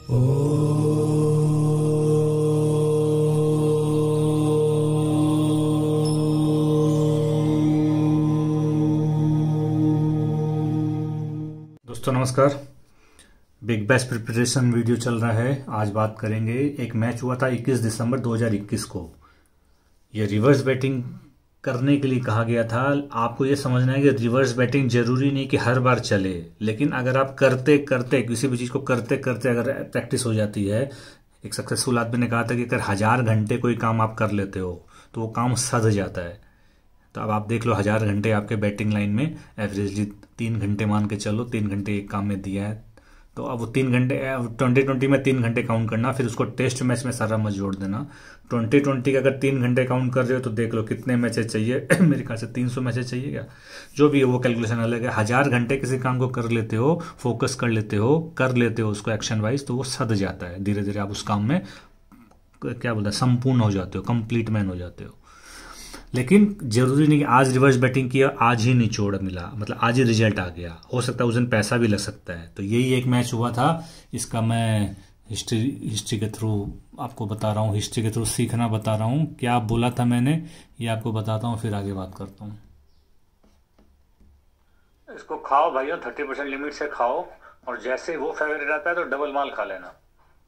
दोस्तों नमस्कार। Big bash preparation video चल रहा है। आज बात करेंगे, एक मैच हुआ था 21 दिसंबर 2021 को। ये रिवर्स बैटिंग करने के लिए कहा गया था। आपको ये समझना है कि रिवर्स बैटिंग जरूरी नहीं कि हर बार चले, लेकिन अगर आप करते करते किसी भी चीज़ को करते करते अगर प्रैक्टिस हो जाती है। एक सक्सेसफुल आदमी ने कहा था कि अगर 1000 घंटे कोई काम आप कर लेते हो तो वो काम सध जाता है। तो अब आप देख लो, 1000 घंटे आपके बैटिंग लाइन में एवरेजली 3 घंटे मान के चलो, 3 घंटे एक काम में दिया है। तो अब वो 3 घंटे 2020 में 3 घंटे काउंट करना, फिर उसको टेस्ट मैच में सारा मत जोड़ देना। 2020 का अगर 3 घंटे काउंट कर रहे हो तो देख लो कितने मैचेस चाहिए। मेरे ख्याल से 300 मैचेस चाहिए क्या, जो भी है वो कैलकुलेशन अलग है। 1000 घंटे किसी काम को कर लेते हो, फोकस कर लेते हो उसको एक्शन वाइज, तो वो सध जाता है। धीरे धीरे आप उस काम में क्या बोलते हैं, संपूर्ण हो जाते हो, कंप्लीट मैन हो जाते हो। लेकिन जरूरी नहीं कि आज रिवर्स बैटिंग किया आज ही निचोड़ मिला, मतलब आज ही रिजल्ट आ गया। हो सकता है उस दिन पैसा भी लग सकता है। तो यही एक मैच हुआ था, इसका मैं हिस्ट्री के थ्रू आपको बता रहा हूँ, हिस्ट्री के थ्रू सीखना बता रहा हूँ। क्या बोला था मैंने ये आपको बताता हूँ, फिर आगे बात करता हूँ। इसको खाओ भाइयों, 30% लिमिट से खाओ, और जैसे वो फेवरेट आता है तो डबल माल खा लेना।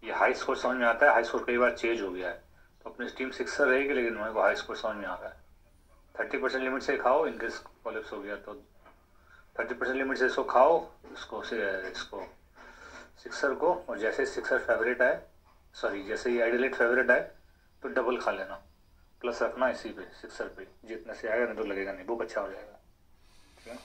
ये हाई स्कोर समझ में आता है। हाई स्कोर कई बार चेंज हो गया है, तो अपनी टीम सिक्सर रहेगी, लेकिन मेरे को हाई स्कोर समझ में आ रहा है। 30% लिमिट से खाओ, इनकेस कॉलेप्स हो गया तो 30% लिमिट से इसको खाओ, इसको सिक्सर को, और जैसे सिक्सर फेवरेट आए, जैसे ही आइडियलेट फेवरेट आए तो डबल खा लेना। प्लस रखना इसी पे, सिक्सर पे। जीतने से आएगा, नहीं तो लगेगा नहीं, बुक अच्छा हो जाएगा। ठीक है,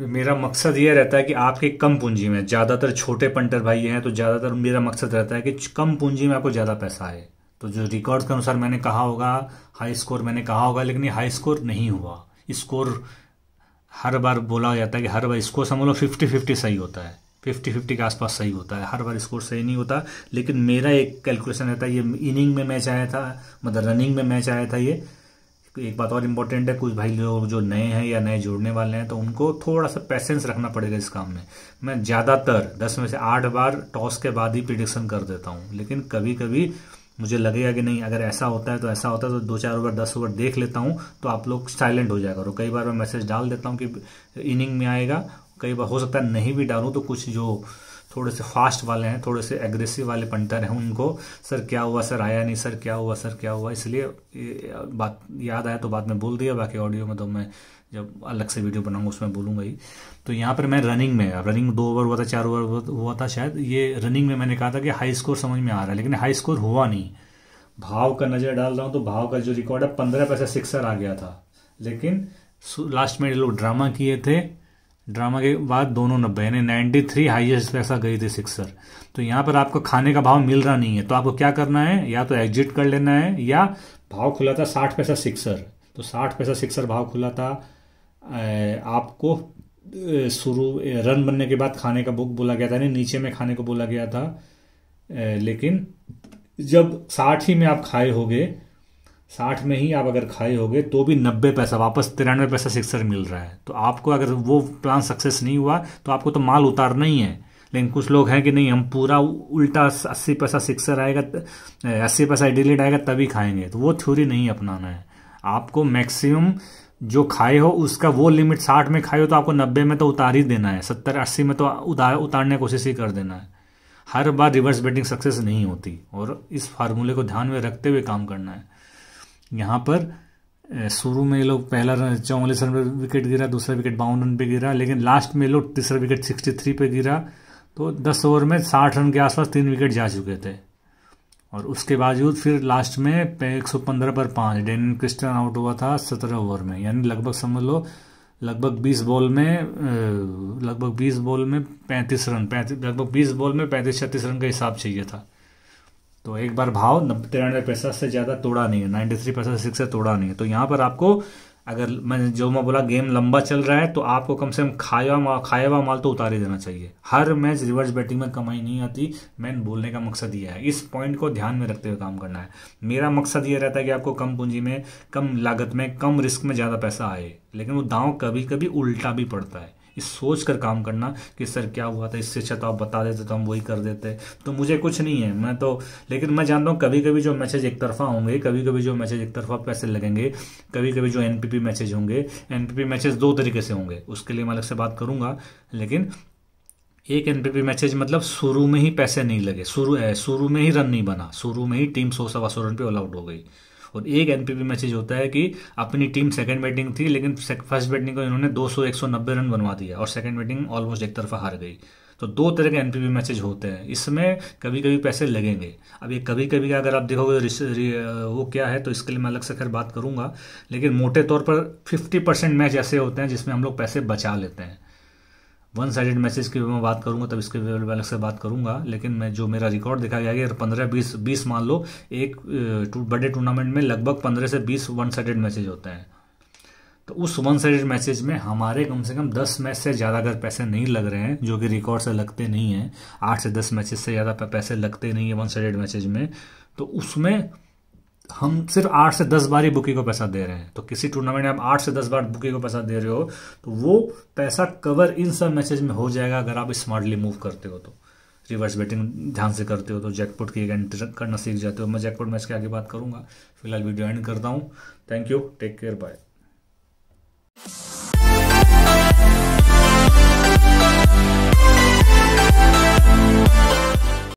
मेरा मकसद ये रहता है कि आपके कम पूंजी में, ज़्यादातर छोटे पंटर भाई हैं तो ज़्यादातर मेरा मकसद रहता है कि कम पूंजी में आपको ज़्यादा पैसा आए। तो जो रिकॉर्ड के अनुसार मैंने कहा होगा, हाई स्कोर मैंने कहा होगा, लेकिन ये हाई स्कोर नहीं हुआ। स्कोर हर बार बोला जाता है कि हर बार स्कोर समझ लो 50-50 सही होता है, 50-50 के आसपास सही होता है। हर बार स्कोर सही नहीं होता, लेकिन मेरा एक कैलकुलेशन रहता है। ये इनिंग में मैच आया था, मतलब रनिंग में मैच आया था ये। एक बात और इम्पोर्टेंट है, कुछ भाई लोग जो नए हैं या नए जोड़ने वाले हैं, तो उनको थोड़ा सा पेशेंस रखना पड़ेगा इस काम में। मैं ज़्यादातर 10 में से 8 बार टॉस के बाद ही प्रिडिक्शन कर देता हूँ, लेकिन कभी कभी मुझे लगेगा कि नहीं, अगर ऐसा होता है तो ऐसा होता है, तो 2-4 ओवर 10 ओवर देख लेता हूँ, तो आप लोग साइलेंट हो जाएगा। और कई बार मैं मैसेज डाल देता हूँ कि इनिंग में आएगा, कई बार हो सकता है नहीं भी डालूँ। तो कुछ जो थोड़े से फास्ट वाले हैं, थोड़े से एग्रेसिव वाले पंटर हैं, उनको सर क्या हुआ, सर आया नहीं, सर क्या हुआ, सर क्या हुआ, इसलिए बात याद आया तो बाद में बोल दिया। बाकी ऑडियो में तो मैं जब अलग से वीडियो बनाऊंगा उसमें बोलूंगा ही। तो यहाँ पर मैं रनिंग 2 ओवर हुआ था, 4 ओवर हुआ था शायद। ये रनिंग में मैंने कहा था कि हाई स्कोर समझ में आ रहा है, लेकिन हाई स्कोर हुआ नहीं। भाव का नजर डाल रहा हूँ तो भाव का जो रिकॉर्ड है 15 पैसा सिक्सर आ गया था, लेकिन लास्ट में ये लोग ड्रामा किए थे। ड्रामा के बाद दोनों 90, यानी 93 हाईएस्ट पैसा गई थी सिक्सर। तो यहाँ पर आपको खाने का भाव मिल रहा नहीं है, तो आपको क्या करना है, या तो एग्जिट कर लेना है, या भाव खुला था 60 पैसा सिक्सर, तो 60 पैसा सिक्सर भाव खुला था। आपको शुरू रन बनने के बाद खाने का बुक बोला गया था, नहीं नीचे में खाने को बोला गया था। लेकिन जब 60 ही में आप खाए होगे, 60 में ही आप अगर खाए होगे, तो भी 90 पैसा वापस 93 पैसा सिक्सर मिल रहा है। तो आपको अगर वो प्लान सक्सेस नहीं हुआ तो आपको तो माल उतारना ही है। लेकिन कुछ लोग हैं कि नहीं, हम पूरा उल्टा 80 पैसा सिक्सर आएगा, 80 पैसा डिलीट आएगा तभी खाएंगे। तो वो थ्योरी नहीं अपनाना है। आपको मैक्सिमम जो खाए हो उसका वो लिमिट, 60 में खाए हो तो आपको 90 में तो उतार ही देना है, 70-80 में तो उतारने की कोशिश ही कर देना है। हर बार रिवर्स बैटिंग सक्सेस नहीं होती, और इस फार्मूले को ध्यान में रखते हुए काम करना है। यहाँ पर शुरू में ये लोग पहला 44 रन पे विकेट गिरा, दूसरा विकेट 52 रन पे गिरा, लेकिन लास्ट में लोग तीसरा विकेट 63 पे गिरा। तो 10 ओवर में 60 रन के आसपास 3 विकेट जा चुके थे, और उसके बावजूद फिर लास्ट में 115 पर 5 डेनियल क्रिस्टन आउट हुआ था 17 ओवर में। यानी लगभग समझ लो लगभग 20 बॉल में 35 रन, लगभग 20 बॉल में 35-36 रन का हिसाब चाहिए था। तो एक बार भाव 93 पैसा से ज़्यादा तोड़ा नहीं है, 93 पैसा से सिक्सर तोड़ा नहीं है। तो यहाँ पर आपको अगर मैं बोला गेम लंबा चल रहा है तो आपको कम से कम खाया हुआ माल तो उतार ही देना चाहिए। हर मैच रिवर्स बैटिंग में कमाई नहीं आती। मैं बोलने का मकसद ये है, इस पॉइंट को ध्यान में रखते हुए काम करना है। मेरा मकसद ये रहता है कि आपको कम पूंजी में, कम लागत में, कम रिस्क में ज़्यादा पैसा आए, लेकिन वो दांव कभी कभी उल्टा भी पड़ता है। इस सोच कर काम करना कि सर क्या हुआ था, इससे अच्छा तो आप बता देते तो हम वही कर देते। तो मुझे कुछ नहीं है, मैं तो, लेकिन मैं जानता हूँ कभी कभी जो मैचेज एक तरफा होंगे, कभी कभी जो मैचेज एक तरफा पैसे लगेंगे, कभी कभी जो एनपीपी मैचेज होंगे, एनपीपी मैचेज दो तरीके से होंगे, उसके लिए मैं अलग से बात करूंगा। लेकिन एक एनपीपी मैचेज मतलब शुरू में ही पैसे नहीं लगे, शुरू में ही रन नहीं बना, शुरू में ही टीम 100-125 रन पे ऑल आउट हो गई। और एक एनपीपी मैचेज होता है कि अपनी टीम सेकंड बैटिंग थी, लेकिन फर्स्ट बैटिंग को इन्होंने 200-190 रन बनवा दिया और सेकंड बैटिंग ऑलमोस्ट एक तरफा हार गई। तो दो तरह के एनपीपी मैचेज होते हैं, इसमें कभी कभी पैसे लगेंगे। अब ये कभी कभी का अगर आप देखोगे वो क्या है, तो इसके लिए मैं अलग से खैर बात करूंगा। लेकिन मोटे तौर पर 50% मैच ऐसे होते हैं जिसमें हम लोग पैसे बचा लेते हैं। वन साइडेड मैचेस की मैं बात करूंगा तब इसके अलग से बात करूंगा। लेकिन मैं जो मेरा रिकॉर्ड दिखा गया है 15-20 मान लो, एक बड़े टूर्नामेंट में लगभग 15 से 20 वन साइडेड मैचेज होते हैं। तो उस वन साइडेड मैचेज में हमारे कम से कम 10 मैच से ज़्यादा अगर पैसे नहीं लग रहे हैं, जो कि रिकॉर्ड से लगते नहीं हैं, 8 से 10 मैचेज से ज़्यादा पैसे लगते नहीं है वन साइडेड मैचेज में, तो उसमें हम सिर्फ 8 से 10 बार ही बुकी को पैसा दे रहे हैं। तो किसी टूर्नामेंट में आप 8 से 10 बार बुकी को पैसा दे रहे हो, तो वो पैसा कवर इन सब मैचेज में हो जाएगा अगर आप स्मार्टली मूव करते हो, तो रिवर्स बैटिंग ध्यान से करते हो, तो जैकपॉट की एंट्री करना सीख जाते हो। मैं जैकपॉट मैच के आगे बात करूंगा, फिलहाल वीडियो एंड करता हूँ। Thank you, take care, bye.